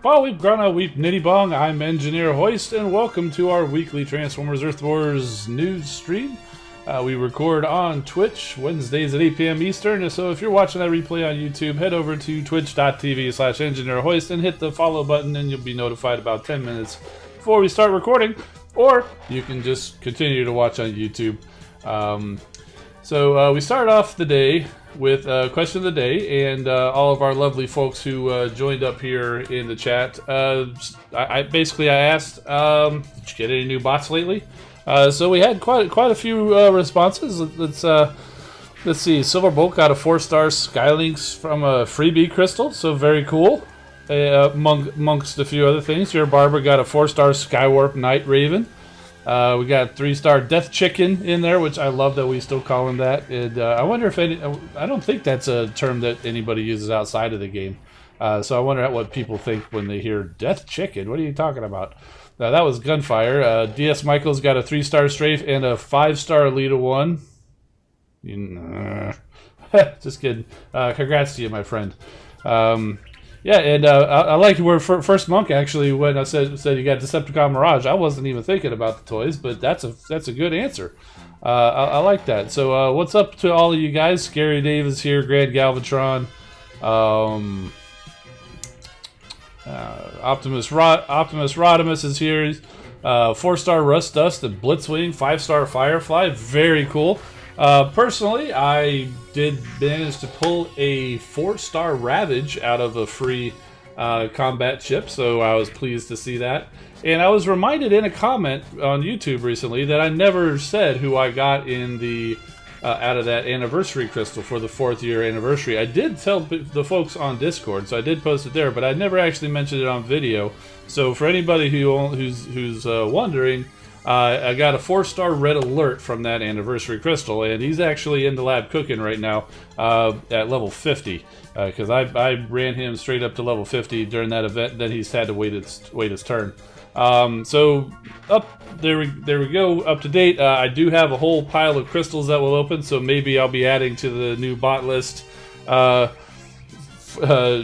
Well, we've grown a weep nitty bong. I'm Engineer Hoist, and welcome to our weekly Transformers Earth Wars news stream. We record on Twitch Wednesdays at 8 p.m. Eastern, so if you're watching that replay on YouTube, head over to twitch.tv/EngineerHoist and hit the follow button, and you'll be notified about 10 minutes before we start recording, or you can just continue to watch on YouTube. So we start off the day with question of the day, and all of our lovely folks who joined up here in the chat. I asked, did you get any new bots lately? So we had quite a few responses. Let's see. Silverbolt got a 4-star Skylinks from a freebie crystal, so very cool. Amongst a few other things, your Barber got a 4-star Skywarp Night Raven. We got 3-star Death Chicken in there, which I love that we still call him that. And I wonder if I don't think that's a term that anybody uses outside of the game. So I wonder what people think when they hear Death Chicken. What are you talking about? That was Gunfire. DS Michael's got a 3-star Strafe and a 5-star Alita 1. Just kidding. Congrats to you, my friend. Yeah, and I like where First Monk actually, when I said you got Decepticon Mirage, I wasn't even thinking about the toys, but that's a good answer. I like that. So what's up to all of you guys? Scary Dave is here, Grand Galvatron, Optimus Rodimus is here, 4-star Rust Dust and Blitzwing, 5-star Firefly, very cool. Personally, I did manage to pull a 4-star Ravage out of a free combat chip, so I was pleased to see that. And I was reminded in a comment on YouTube recently that I never said who I got in the out of that anniversary crystal for the 4th year anniversary. I did tell the folks on Discord, so I did post it there, but I never actually mentioned it on video. So for anybody who's wondering, I got a 4-star Red Alert from that anniversary crystal, and he's actually in the lab cooking right now at level 50, because I ran him straight up to level 50 during that event. Then he's had to wait his turn. So up there we go, up to date. I do have a whole pile of crystals that will open, so maybe I'll be adding to the new bot list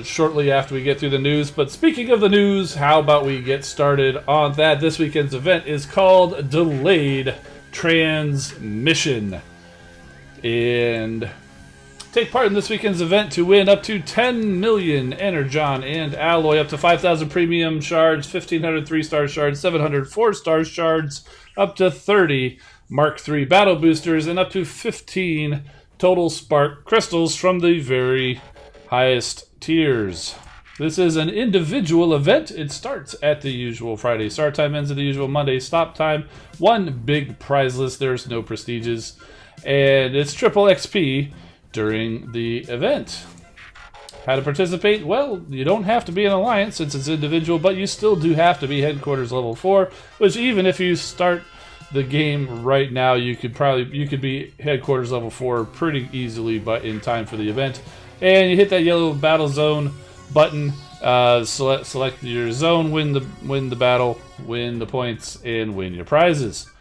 shortly after we get through the news. But speaking of the news, how about we get started on that? This weekend's event is called Delayed Transmission, and take part in this weekend's event to win up to 10 million Energon and Alloy, up to 5,000 Premium Shards, 1,500 3-star Shards, 700 4-star Shards, up to 30 Mark III Battle Boosters, and up to 15 Total Spark Crystals from the very highest tiers. This is an individual event. It starts at the usual Friday start time, ends at the usual Monday stop time. One big prize list. There's no prestiges, and it's triple XP during the event. How to participate? Well, you don't have to be an alliance since it's individual, but you still do have to be headquarters level 4, which even if you start the game right now, you could be headquarters level 4 pretty easily, but in time for the event. And you hit that yellow battle zone button, select your zone, win the battle, win the points, and win your prizes.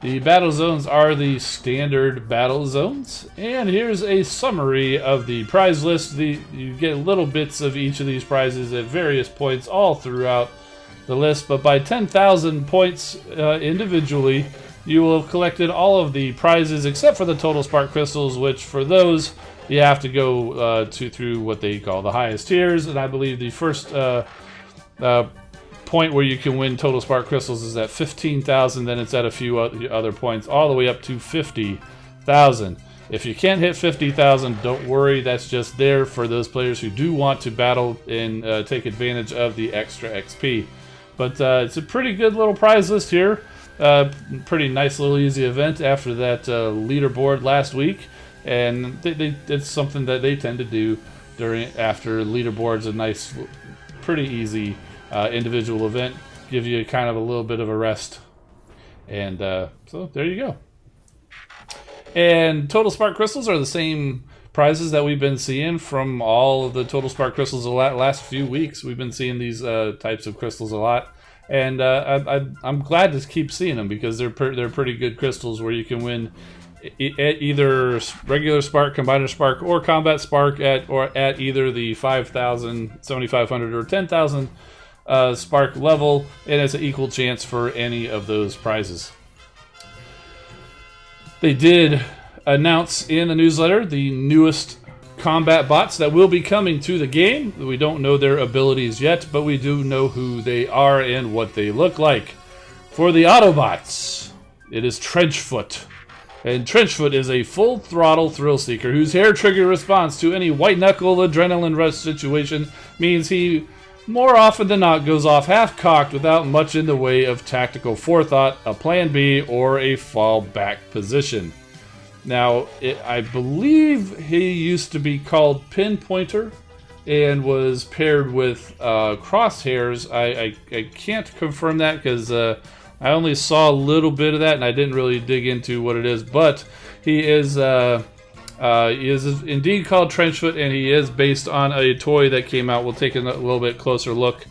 The battle zones are the standard battle zones, and here's a summary of the prize list. You get little bits of each of these prizes at various points all throughout the list, but by 10,000 points individually, you will have collected all of the prizes except for the Total Spark Crystals, which for those you have to go through what they call the highest tiers, and I believe the first point where you can win Total Spark Crystals is at 15,000, then it's at a few other points, all the way up to 50,000. If you can't hit 50,000, don't worry, that's just there for those players who do want to battle and take advantage of the extra XP. But it's a pretty good little prize list here. Pretty nice little easy event after that leaderboard last week, and it's something that they tend to do after leaderboards. A nice, pretty easy individual event, give you kind of a little bit of a rest, and so there you go. And Total Spark Crystals are the same prizes that we've been seeing from all of the Total Spark Crystals the last few weeks. We've been seeing these types of crystals a lot, and I'm glad to keep seeing them because they're pretty good crystals where you can win at either regular spark, combiner spark, or combat spark at either the 5,000, 7,500, or 10,000 spark level, and it's an equal chance for any of those prizes. They did announce in the newsletter the newest combat bots that will be coming to the game. We don't know their abilities yet, but we do know who they are and what they look like. For the Autobots, it is Trenchfoot. And Trenchfoot is a full-throttle thrill-seeker whose hair-trigger response to any white-knuckle adrenaline rush situation means he, more often than not, goes off half-cocked without much in the way of tactical forethought, a plan B, or a fallback position. Now, I believe he used to be called Pinpointer and was paired with Crosshairs. I can't confirm that because I only saw a little bit of that and I didn't really dig into what it is. But he is indeed called Trenchfoot, and he is based on a toy that came out. We'll take a little bit closer look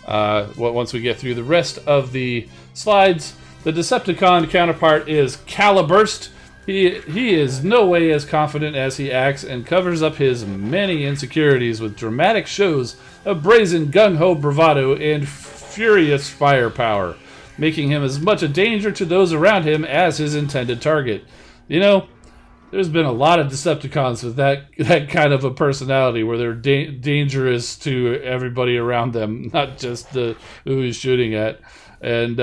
once we get through the rest of the slides. The Decepticon counterpart is C.O.M.B.A.T. He is no way as confident as he acts and covers up his many insecurities with dramatic shows of brazen gung-ho bravado and furious firepower, making him as much a danger to those around him as his intended target. You know, there's been a lot of Decepticons with that kind of a personality where they're dangerous to everybody around them, not just who he's shooting at. And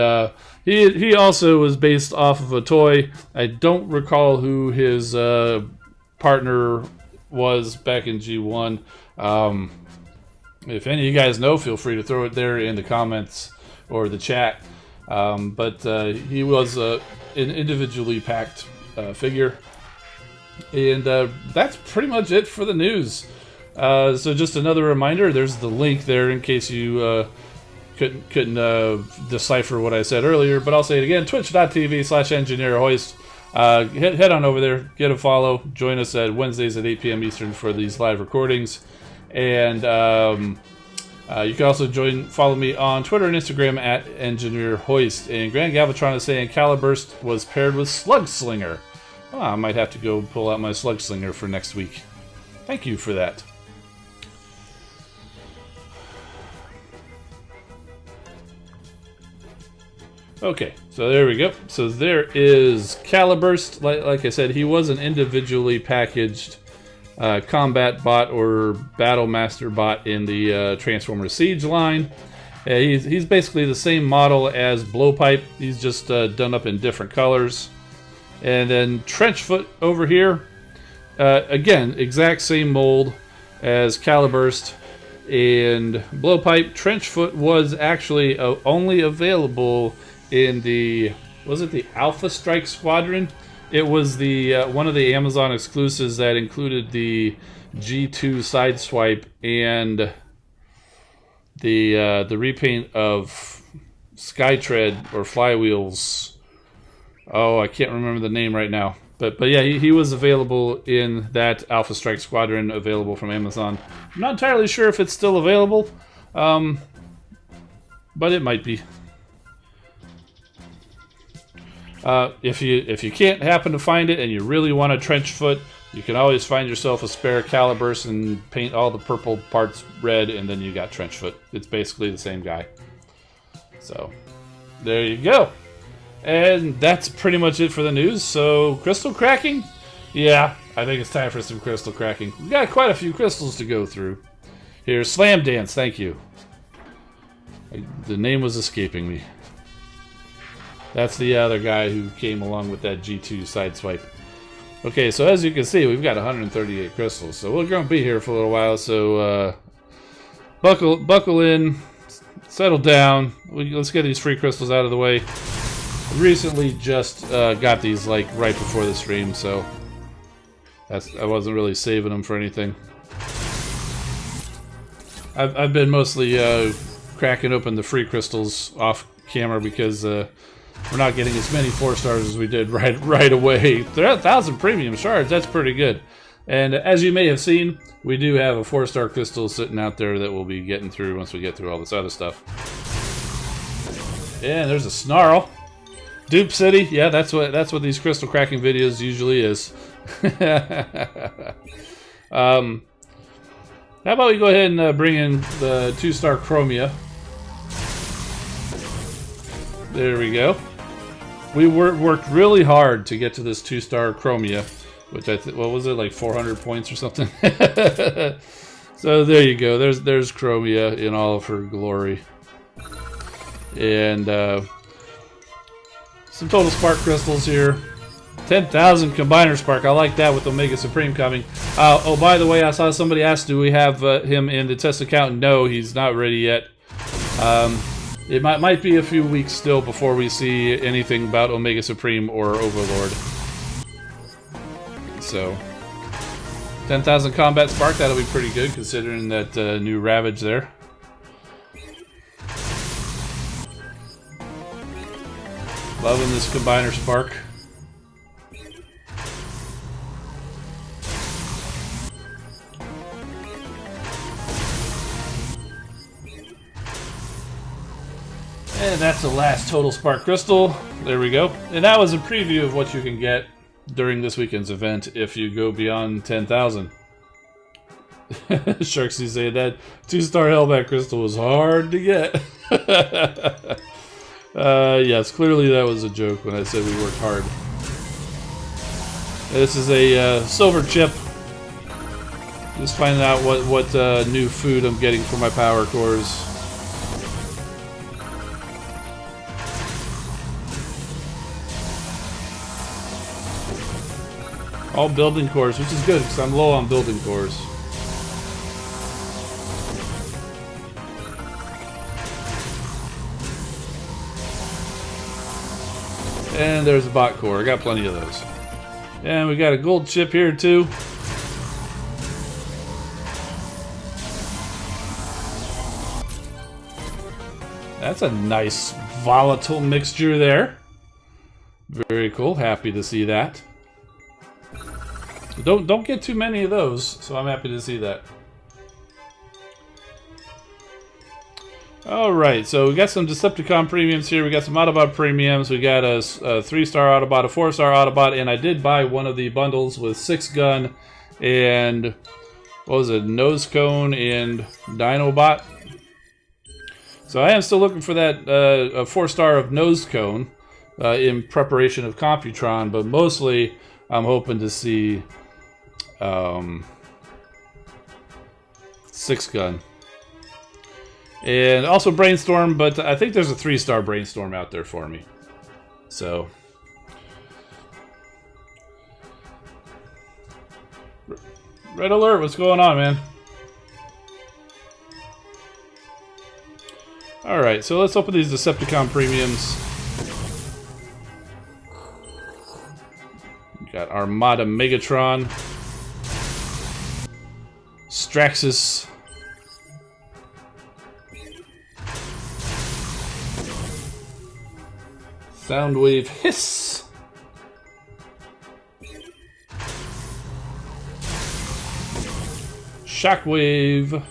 he also was based off of a toy. I don't recall who his partner was back in G1. If any of you guys know, feel free to throw it there in the comments or the chat. But he was an individually packed figure. And that's pretty much it for the news. So just another reminder, there's the link there in case you couldn't decipher what I said earlier, but I'll say it again, twitch.tv/engineerhoist. Head on over there, get a follow, join us at Wednesdays at 8 p.m. Eastern for these live recordings. And you can also follow me on Twitter and Instagram at EngineerHoist. And Grand Galvatron is saying Caliburst was paired with Slugslinger. Oh, I might have to go pull out my Slugslinger for next week. Thank you for that. Okay, so there we go. So there is Caliburst. Like I said, he was an individually packaged combat bot or battle master bot in the Transformers Siege line. He's basically the same model as Blowpipe. He's just done up in different colors. And then Trenchfoot over here, again, exact same mold as Caliburst and Blowpipe. Trenchfoot was actually only available in the, was it the Alpha Strike Squadron? It was the one of the Amazon exclusives that included the G2 Sideswipe and the repaint of Skytread or Flywheels. Oh, I can't remember the name right now. But yeah, he was available in that Alpha Strike Squadron, available from Amazon. I'm not entirely sure if it's still available, but it might be. If you can't happen to find it and you really want a Trenchfoot, you can always find yourself a spare Caliburst and paint all the purple parts red, and then you got Trenchfoot. It's basically the same guy. So, there you go. And that's pretty much it for the news. So, crystal cracking? Yeah, I think it's time for some crystal cracking. We've got quite a few crystals to go through. Here's Slam Dance, thank you. The name was escaping me. That's the other guy who came along with that G2 Sideswipe. Okay, so as you can see, we've got 138 crystals. So we're going to be here for a little while. So buckle in, settle down. Let's get these free crystals out of the way. Recently just got these like right before the stream, so I wasn't really saving them for anything. I've been mostly cracking open the free crystals off camera because we're not getting as many 4-stars as we did right away. They're at 1,000 premium shards. That's pretty good. And as you may have seen, we do have a 4-star crystal sitting out there that we'll be getting through once we get through all this other stuff. And there's a Snarl. Dupe City, yeah, that's what these crystal cracking videos usually is. How about we go ahead and bring in the 2-star Chromia? There we go. We worked really hard to get to this 2-star Chromia, which what was it, like 400 points or something? So there you go. There's Chromia in all of her glory, and some total spark crystals here. 10,000 combiner spark. I like that with Omega Supreme coming. Oh, by the way, I saw somebody ask, do we have him in the test account? No, he's not ready yet. It might be a few weeks still before we see anything about Omega Supreme or Overlord. So, 10,000 combat spark, that'll be pretty good considering that new Ravage there. Loving this combiner spark. And that's the last total spark crystal. There we go. And that was a preview of what you can get during this weekend's event if you go beyond 10,000. Sharksy say that 2-star Hellbat crystal was hard to get. Yes, clearly that was a joke when I said we worked hard. This is a silver chip. Just finding out what new food I'm getting for my power cores. All building cores, which is good because I'm low on building cores. And there's a bot core. I got plenty of those. And we got a gold chip here too. That's a nice volatile mixture there. Very cool. Happy to see that. Don't get too many of those, so I'm happy to see that. Alright, so we got some Decepticon premiums here. We got some Autobot premiums. We got a 3-star Autobot, a 4-star Autobot, and I did buy one of the bundles with 6-gun and, what was it, Nose Cone and Dinobot. So I am still looking for that a 4-star of Nose Cone in preparation of Computron, but mostly I'm hoping to see 6-gun. And also Brainstorm, but I think there's a 3-star Brainstorm out there for me. So, Red Alert, what's going on, man? Alright, so let's open these Decepticon premiums. We got Armada Megatron, Straxus, Soundwave Hiss, Shockwave.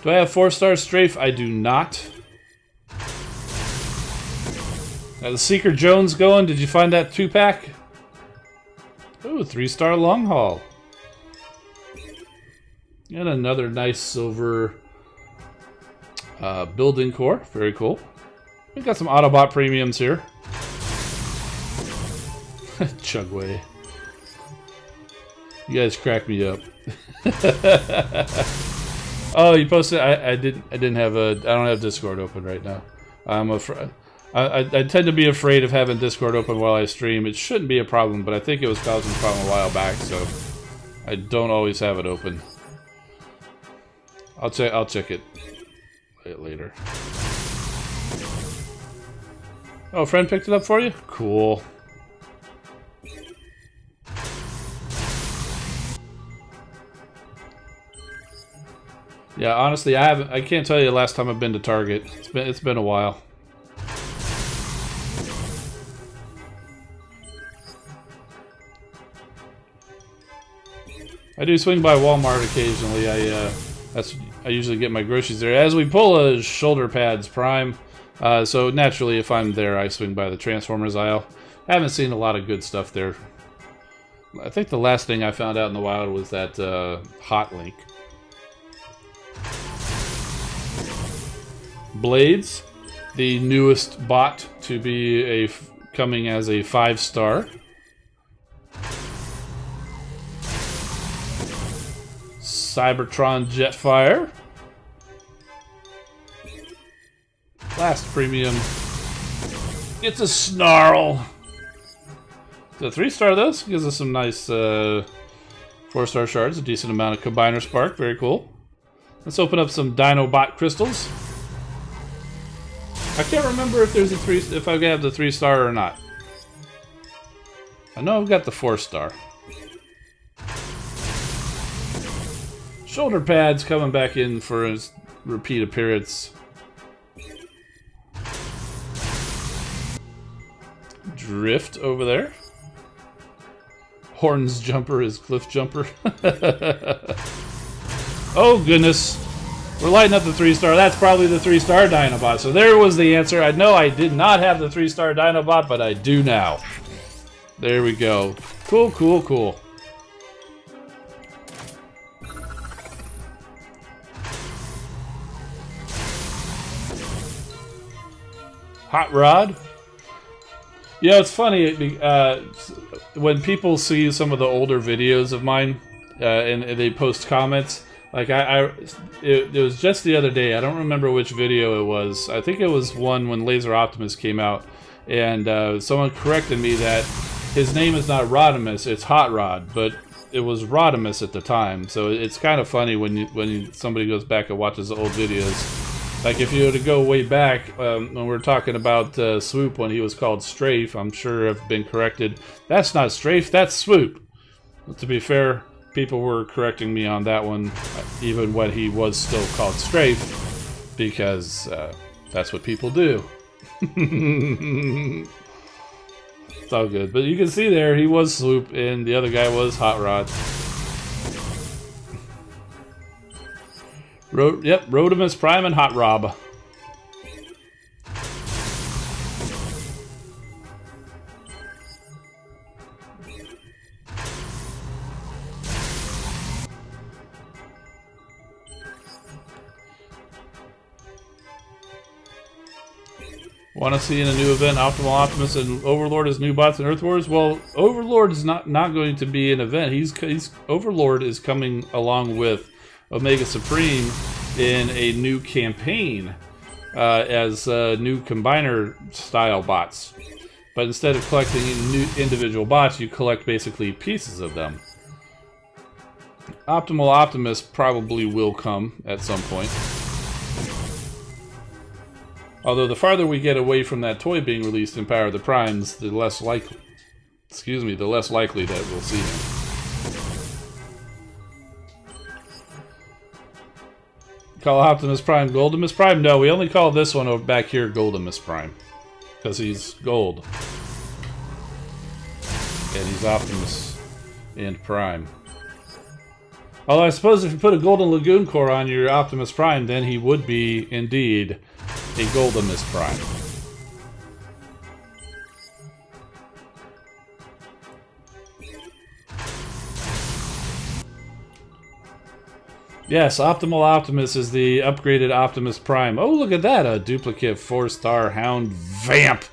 Do I have 4-star Strafe? I do not. Got the Seeker Jones going. Did you find that 2-pack? Ooh, 3-star Long Haul. And another nice silver building core. Very cool. We got some Autobot premiums here. Chugway. You guys crack me up. Oh, you posted. I didn't have a. I don't have Discord open right now. I'm afraid. I tend to be afraid of having Discord open while I stream. It shouldn't be a problem, but I think it was causing a problem a while back, so I don't always have it open. I'll check it later. Oh, a friend picked it up for you? Cool. Yeah, honestly, I can't tell you the last time I've been to Target. It's been a while. I do swing by Walmart occasionally. I usually get my groceries there. As we pull a shoulder pads prime, so naturally if I'm there I swing by the Transformers aisle. I haven't seen a lot of good stuff there. I think the last thing I found out in the wild was that Hot Link. Blades, the newest bot to be coming as a 5-star. Cybertron Jetfire. Last premium. It's a Snarl. The 3-star though gives us some nice 4-star shards, a decent amount of Combiner Spark, very cool. Let's open up some Dinobot crystals. I can't remember if there's if I have the 3-star or not. I know I've got the 4-star. Shoulder pads coming back in for his repeat appearance. Drift over there. Horns Jumper is Cliff Jumper. Oh goodness. We're lighting up the 3-star. That's probably the 3-star Dinobot. So there was the answer. I know I did not have the 3-star Dinobot, but I do now. There we go. Cool, cool, cool. Hot Rod. You know, it's funny when people see some of the older videos of mine and they post comments. Like it was just the other day. I don't remember which video it was. I think it was one when Laser Optimus came out, and someone corrected me that his name is not Rodimus, it's Hot Rod, but it was Rodimus at the time. So it's kind of funny when somebody goes back and watches the old videos. Like if you were to go way back when we were talking about Swoop when he was called Strafe, I'm sure I've been corrected. That's not Strafe, that's Swoop. But to be fair, people were correcting me on that one, even when he was still called Strafe, because that's what people do. It's all good. But you can see there, he was Swoop, and the other guy was Hot Rod. Yep, Rodimus Prime and Hot Rob. Want to see in a new event Optimal Optimus and Overlord as new bots in Earth Wars? Well, Overlord is not going to be an event. Overlord is coming along with Omega Supreme in a new campaign as new combiner style bots. But instead of collecting new individual bots, you collect basically pieces of them. Optimal Optimus probably will come at some point. Although the farther we get away from that toy being released in Power of the Primes, the less likely that we'll see him. Call Optimus Prime Goldimus Prime? No, we only call this one over back here Goldimus Prime. Because he's gold. And he's Optimus and Prime. Although I suppose if you put a Golden Lagoon core on your Optimus Prime, then he would be, indeed, a Goldimus Prime. Yes, Optimal Optimus is the upgraded Optimus Prime. Oh, look at that! A duplicate 4-star Hound Vamp!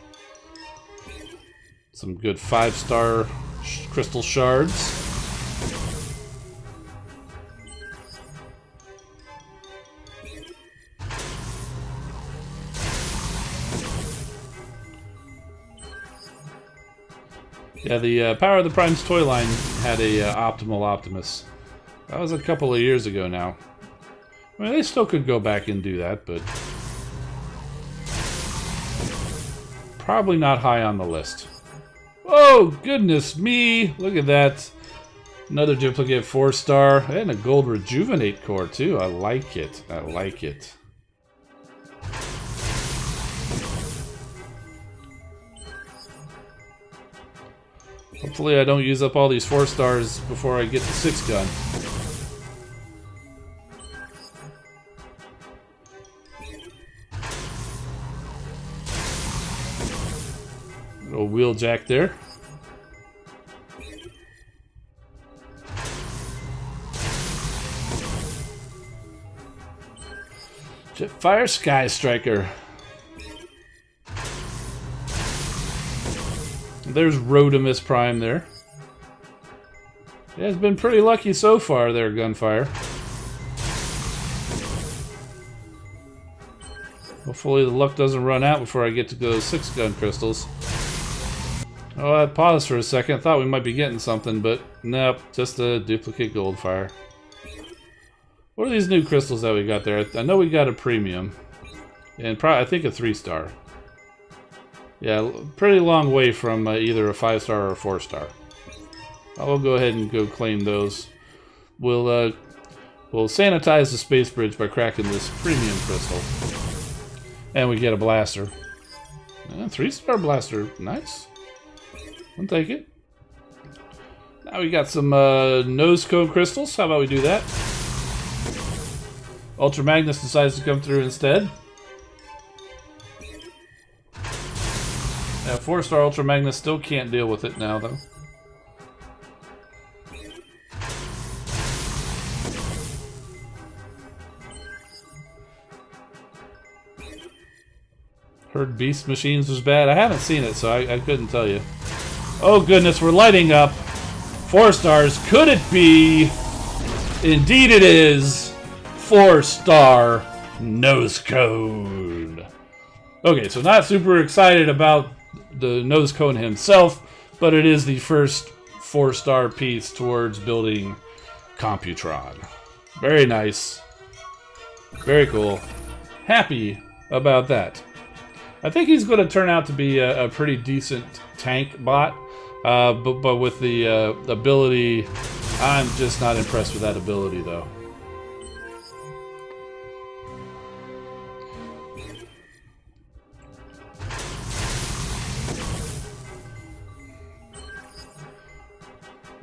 Some good 5-star crystal shards. Yeah, the Power of the Primes toy line had a Optimal Optimus. That was a couple of years ago now. I mean, they still could go back and do that, but probably not high on the list. Oh, goodness me! Look at that. Another duplicate 4-star. And a gold Rejuvenate core, too. I like it. I like it. Hopefully I don't use up all these 4-stars before I get the 6-gun. Little wheel jack there. Jetfire Sky Striker. There's Rodimus Prime there. Yeah, it's been pretty lucky so far there, Gunfire. Hopefully the luck doesn't run out before I get to go 6-gun crystals. Oh, I paused for a second. Thought we might be getting something, but nope, just a duplicate Goldfire. What are these new crystals that we got there? I know we got a premium, and I think a 3-star. Yeah, pretty long way from either a 5-star or a 4-star. I will go ahead and go claim those. We'll sanitize the space bridge by cracking this premium crystal, and we get a blaster. 3-star blaster, nice. I'll take it. Now we got some nose cone crystals. How about we do that? Ultra Magnus decides to come through instead. Yeah, 4-star Ultra Magnus still can't deal with it now, though. Heard Beast Machines was bad. I haven't seen it, so I couldn't tell you. Oh goodness, we're lighting up. 4 stars. Could it be? Indeed it is. 4-star nose cone. Okay, so not super excited about the nose cone himself, but it is the first 4-star piece towards building Computron. Very nice. Very cool. Happy about that. I think he's going to turn out to be a pretty decent tank bot, but with the ability, I'm just not impressed with that ability, though.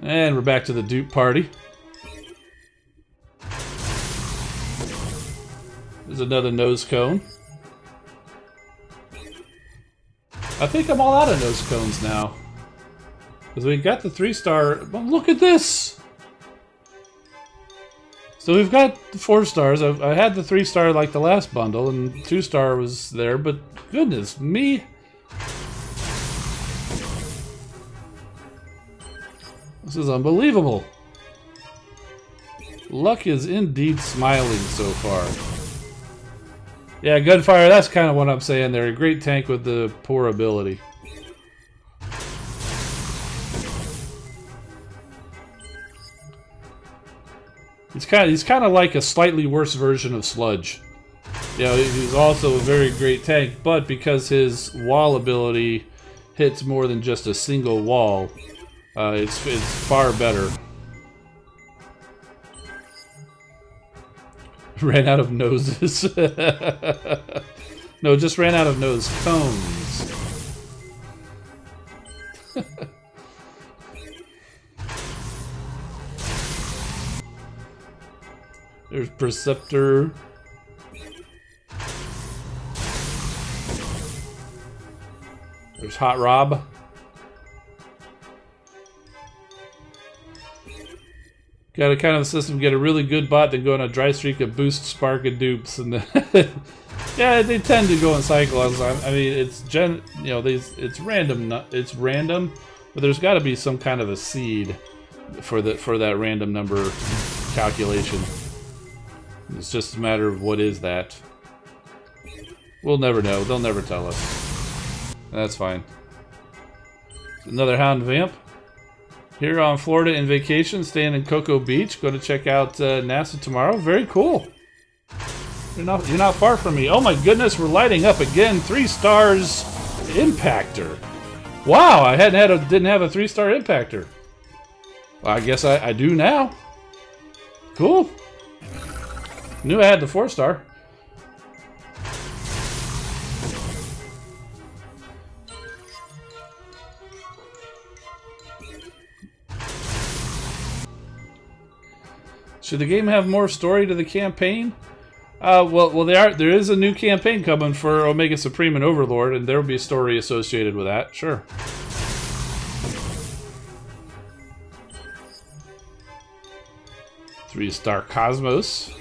And we're back to the dupe party. There's another nose cone. I think I'm all out of nose cones now. Because we got the 3-star. Well, look at this! So we've got the 4 stars. I had the 3-star like the last bundle, and 2-star was there, but goodness me. This is unbelievable. Luck is indeed smiling so far. Yeah, Gunfire, that's kind of what I'm saying there. A great tank with the poor ability. He's kind of like a slightly worse version of Sludge. You know, he's also a very great tank, but because his wall ability hits more than just a single wall, it's far better. Ran out of noses. No, just ran out of nose cones. There's Perceptor. There's Hot Rob. Got a kind of a system, get a really good bot, then go on a dry streak of boost, spark, and dupes, and then yeah, they tend to go in cycles. I mean, it's random. It's random, but there's got to be some kind of a seed for that random number calculation. It's just a matter of what is that. We'll never know. They'll never tell us. That's fine. Another Hound Vamp. Here on Florida in vacation, staying in Cocoa Beach. Going to check out NASA tomorrow. Very cool. You're not far from me. Oh my goodness, we're lighting up again. 3 stars Impactor. Wow, I didn't have a 3-star Impactor. Well, I guess I do now. Cool. Knew I had the 4-star. Should the game have more story to the campaign? Well, there is a new campaign coming for Omega Supreme and Overlord, and there will be a story associated with that. Sure. Three-star Cosmos.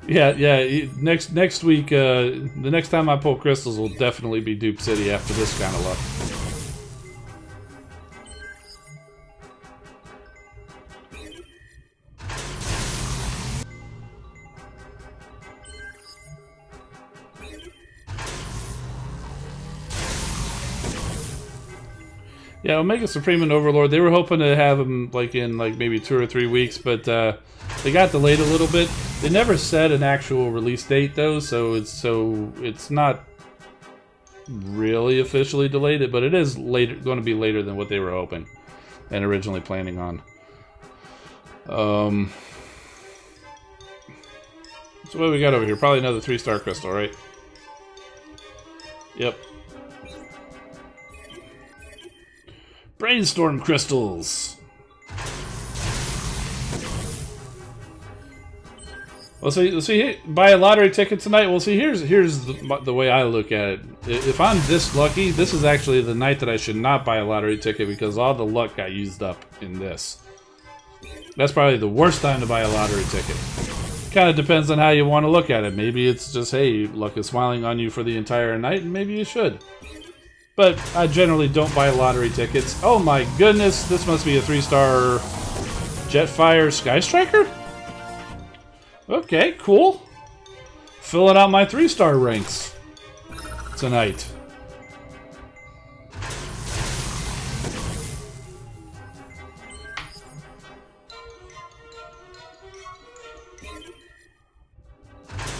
Yeah. Next week, the next time I pull crystals will definitely be Dupe City after this kind of luck. Yeah, Omega Supreme and Overlord, they were hoping to have them in maybe 2 or 3 weeks, but they got delayed a little bit. They never said an actual release date though, so it's not really officially delayed, but it is going to be later than what they were hoping and originally planning on. So what do we got over here? Probably another 3-star crystal, right? Yep. Brainstorm crystals. Well, see, buy a lottery ticket tonight. Well, see, here's the way I look at it. If I'm this lucky, this is actually the night that I should not buy a lottery ticket because all the luck got used up in this. That's probably the worst time to buy a lottery ticket. Kind of depends on how you want to look at it. Maybe it's just, hey, luck is smiling on you for the entire night, and maybe you should. But I generally don't buy lottery tickets. Oh my goodness, this must be a 3-star Jetfire Sky Striker? Okay, cool. Filling out my 3-star ranks tonight.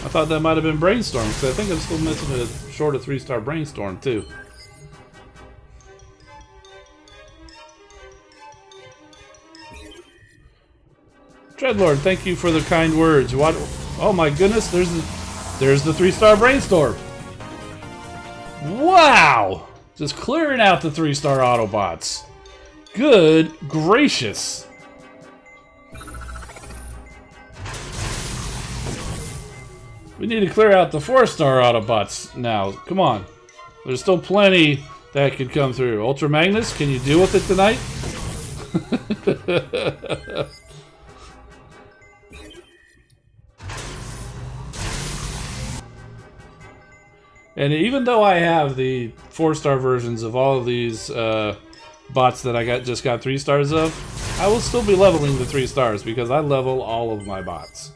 I thought that might have been Brainstorm, because I think I'm still missing a short of 3-star Brainstorm, too. Dreadlord, thank you for the kind words. What? Oh my goodness, there's the 3-star Brainstorm. Wow! Just clearing out the 3-star Autobots. Good gracious. We need to clear out the 4-star Autobots now. Come on. There's still plenty that could come through. Ultra Magnus, can you deal with it tonight? And even though I have the 4-star versions of all of these bots that I just got 3 stars of, I will still be leveling the 3 stars because I level all of my bots.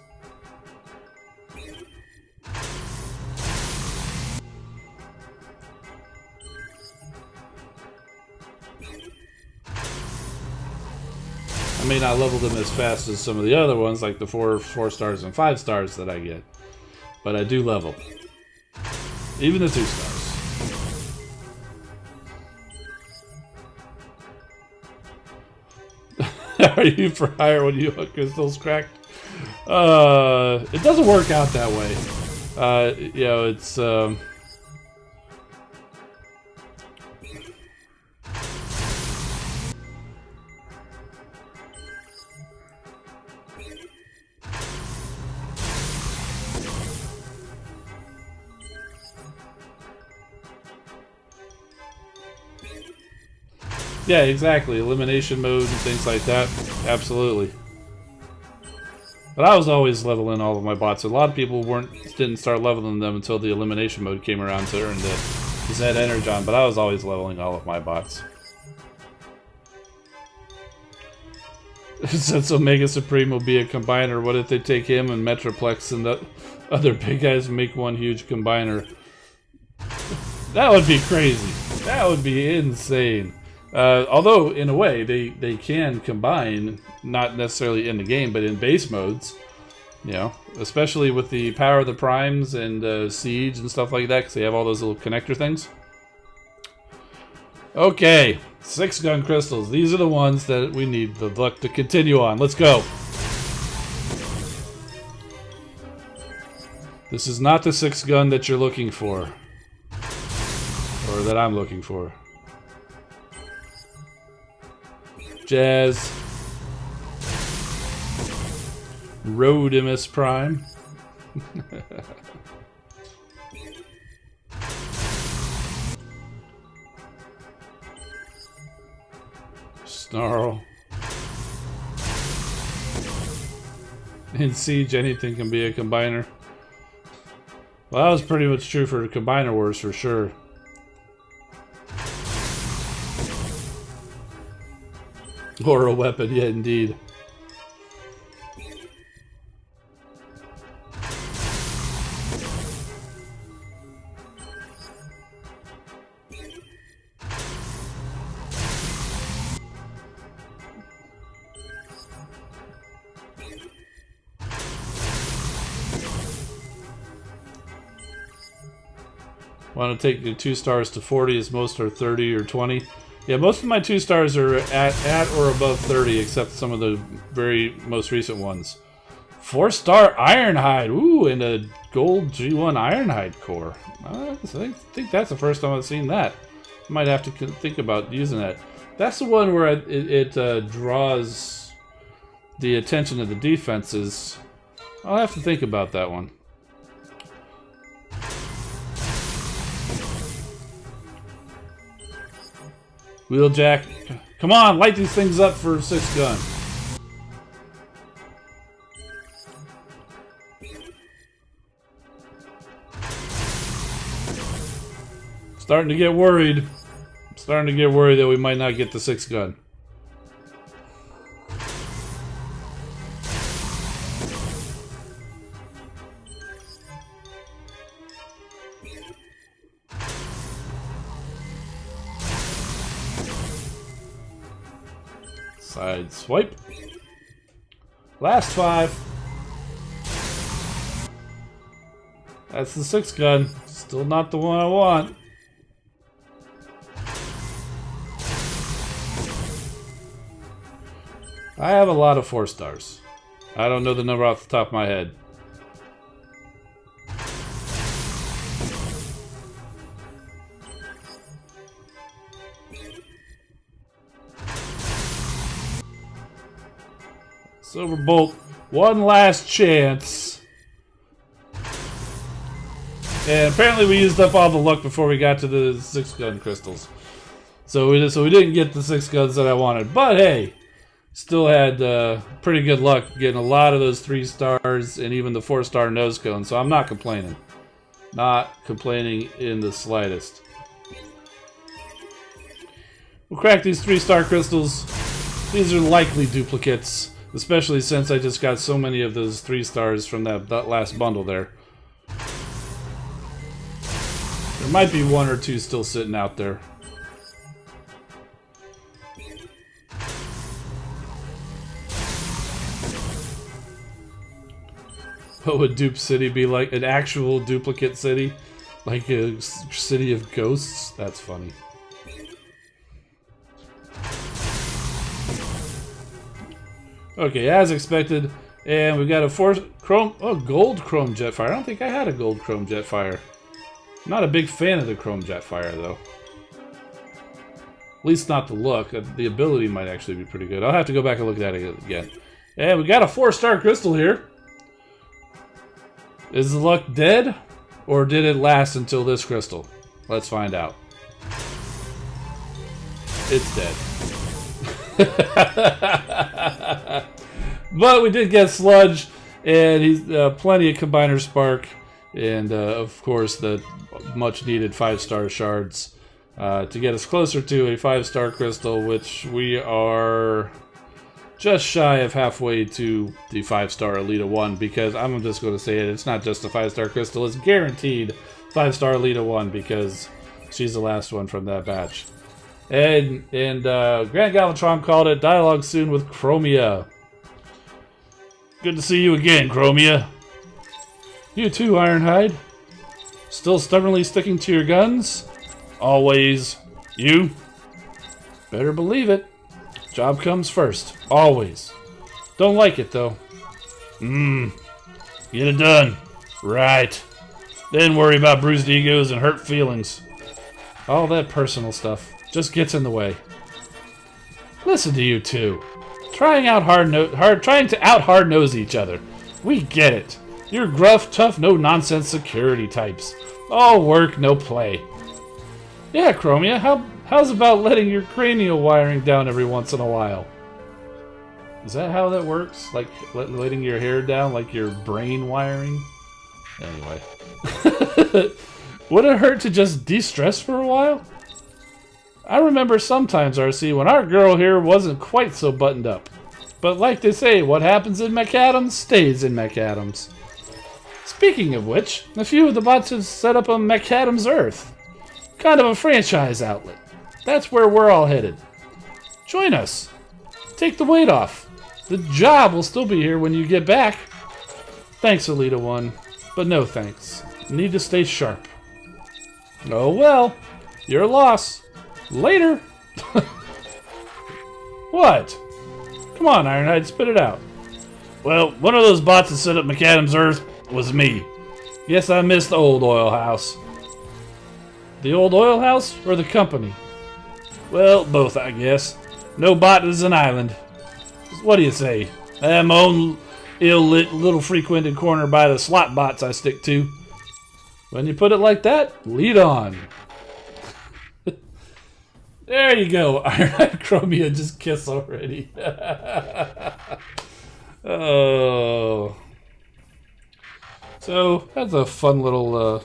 I may not level them as fast as some of the other ones, like the 4 stars and 5 stars that I get, but I do level. Even the 2 stars. Are you for hire when you hook crystals cracked? It doesn't work out that way. You know, it's yeah, exactly. Elimination mode and things like that. Absolutely. But I was always leveling all of my bots. A lot of people didn't start leveling them until the elimination mode came around to earn the Z Energon, but I was always leveling all of my bots. Since Omega Supreme will be a combiner, what if they take him and Metroplex and the other big guys and make one huge combiner? That would be crazy. That would be insane. Although, in a way, they can combine, not necessarily in the game, but in base modes. You know, especially with the power of the primes and siege and stuff like that, because they have all those little connector things. Okay, 6 gun crystals. These are the ones that we need the luck to continue on. Let's go. This is not the 6-gun that you're looking for. Or that I'm looking for. Jazz. Rodimus Prime. Snarl. In Siege, anything can be a combiner. Well, that was pretty much true for Combiner Wars for sure. Or a weapon, yeah, indeed. Want to take your 2 stars to 40 as most are 30 or 20. Yeah, most of my 2 stars are at or above 30, except some of the very most recent ones. 4-star Ironhide, ooh, and a gold G1 Ironhide core. I think that's the first time I've seen that. Might have to think about using that. That's the one where it draws the attention of the defenses. I'll have to think about that one. Wheeljack. Come on, light these things up for 6-gun. Starting to get worried. Starting to get worried that we might not get the 6-gun. Side swipe. Last 5. That's the 6-gun. Still not the one I want. I have a lot of 4 stars. I don't know the number off the top of my head. Silverbolt, one last chance. And apparently we used up all the luck before we got to the 6-gun crystals. So we didn't get the 6 guns that I wanted. But hey, still had pretty good luck getting a lot of those 3 stars and even the 4-star nose cone. So I'm not complaining. Not complaining in the slightest. We'll crack these 3-star crystals. These are likely duplicates. Especially since I just got so many of those 3 stars from that last bundle there. There might be 1 or 2 still sitting out there. What would Dupe City be like? An actual duplicate city? Like a city of ghosts? That's funny. Okay, as expected, and we got a gold chrome Jetfire. I don't think I had a gold chrome Jetfire. I'm not a big fan of the chrome Jetfire, though. At least not the look. The ability might actually be pretty good. I'll have to go back and look at it again. And we got a 4-star crystal here. Is the luck dead, or did it last until this crystal? Let's find out. It's dead. But we did get Sludge, and he's plenty of Combiner Spark, and of course the much needed 5-star shards to get us closer to a 5-star crystal, which we are just shy of halfway to the 5-star Elita 1, because I'm just going to say it, it's not just a 5-star crystal, it's guaranteed 5-star Elita 1, because she's the last one from that batch. And Grant Galvatron called it Dialogue Soon with Chromia. Good to see you again, Chromia. You too, Ironhide. Still stubbornly sticking to your guns? Always. You? Better believe it. Job comes first. Always. Don't like it, though. Get it done. Right. Then worry about bruised egos and hurt feelings. All that personal stuff just gets in the way. Listen to you two. Trying to out hard nose each other. We get it. You're gruff, tough, no nonsense security types. All work, no play. Yeah, Chromia, how's about letting your cranial wiring down every once in a while? Is that how that works? Like letting your hair down like your brain wiring? Anyway. Would it hurt to just de-stress for a while? I remember sometimes, RC, when our girl here wasn't quite so buttoned up. But like they say, what happens in McAdams stays in McAdams. Speaking of which, a few of the bots have set up a McAdams Earth. Kind of a franchise outlet. That's where we're all headed. Join us. Take the weight off. The job will still be here when you get back. Thanks, Alita 1, but no thanks. Need to stay sharp. Oh well, your loss. Later. What? Come on, Ironhide, spit it out. Well, one of those bots that set up McAdams Earth was me. Yes, I missed the old oil house. The old oil house or the company? Well, both, I guess. No bot is an island. What do you say? I have my own ill-lit, little frequented corner by the slot bots I stick to. When you put it like that, lead on. There you go. Ironhide Chromia, just kiss already. Oh. So, that's a fun little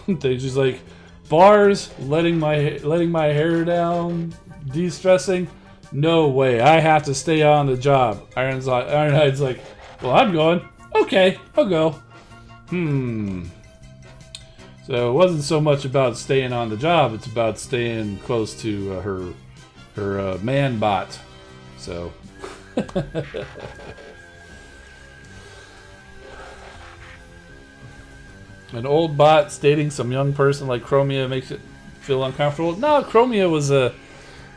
thing. She's like, bars, letting my hair down, de-stressing. No way, I have to stay on the job. Ironhide's like, well, I'm going. Okay, I'll go. So it wasn't so much about staying on the job, it's about staying close to her man bot. So. An old bot stating some young person like Chromia makes it feel uncomfortable. No, Chromia was a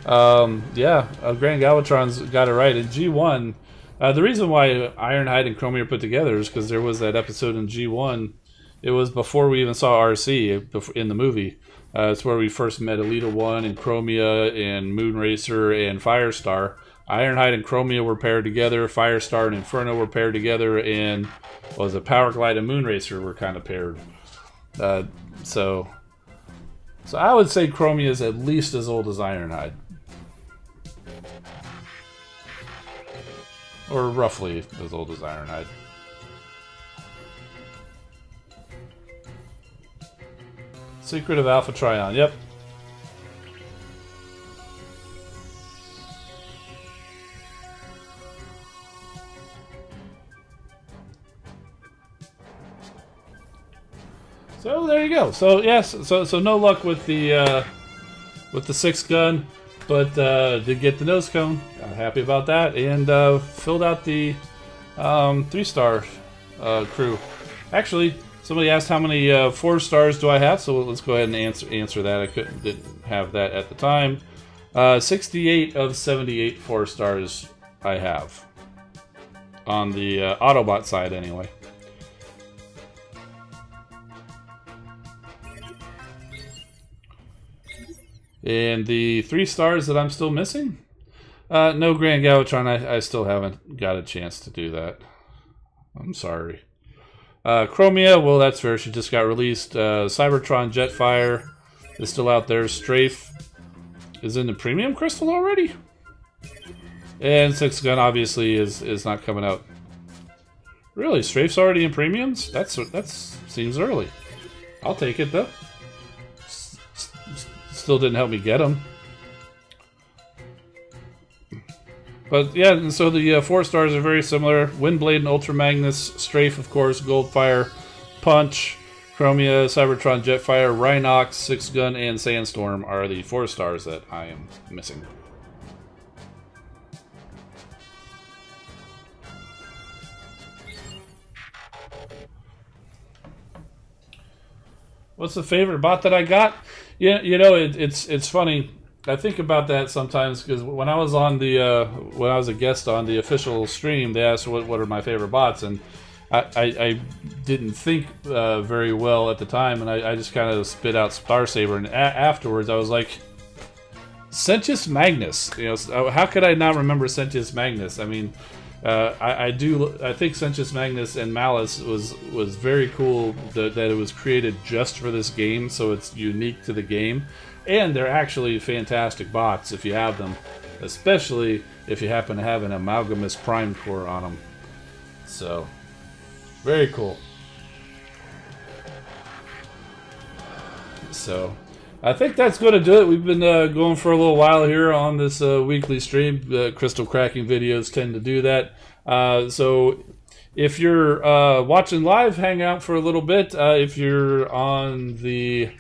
Grand Galvatron's got it right. In G1, the reason why Ironhide and Chromia are put together is because there was that episode in G1. It was before we even saw RC in the movie. It's where we first met Alita 1 and Chromia and Moonracer and Firestar. Ironhide and Chromia were paired together. Firestar and Inferno were paired together. And Powerglide and Moonracer were kind of paired. So I would say Chromia is at least as old as Ironhide. Or roughly as old as Ironhide. Secret of Alpha Trion, yep. So there you go. So yes, so no luck with the 6 gun, but did get the nose cone. Happy about that, and filled out the 3-star crew. Actually, somebody asked how many 4 stars do I have, so let's go ahead and answer that. I didn't have that at the time. 68 of 78 4 stars I have on the Autobot side, anyway. And the 3 stars that I'm still missing? No Grand Galvatron, I still haven't got a chance to do that. I'm sorry. Chromia, well, that's fair. She just got released. Cybertron Jetfire is still out there. Strafe is in the Premium Crystal already? And 6 Gun, obviously, is not coming out. Really? Strafe's already in Premiums? That seems early. I'll take it, though. Still didn't help me get them. But yeah, and so the 4 stars are very similar. Windblade and Ultra Magnus, Strafe, of course, Goldfire, Punch, Chromia, Cybertron, Jetfire, Rhinox, 6 Gun, and Sandstorm are the 4 stars that I am missing. What's the favorite bot that I got? Yeah, you know, it's funny. I think about that sometimes because when I was on the when I was a guest on the official stream, they asked what are my favorite bots, and I didn't think very well at the time, and I just kind of spit out Star Saber, and afterwards I was like, Sentius Magnus. You know, how could I not remember Sentius Magnus? I mean, I think Sentius Magnus and Malice was very cool that it was created just for this game, so it's unique to the game, and they're actually fantastic bots if you have them, especially if you happen to have an Amalgamous Prime Core on them. So, very cool. So, I think that's going to do it. We've been going for a little while here on this weekly stream. Crystal cracking videos tend to do that. So if you're watching live, hang out for a little bit. If you're on the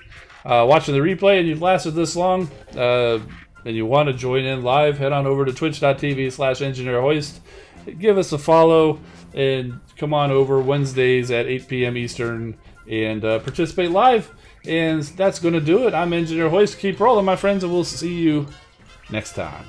watching the replay and you've lasted this long and you want to join in live, head on over to twitch.tv/EngineerHoist. Give us a follow and come on over Wednesdays at 8 p.m. Eastern and participate live. And that's going to do it. I'm Engineer Hoist. Keep rolling, my friends, and we'll see you next time.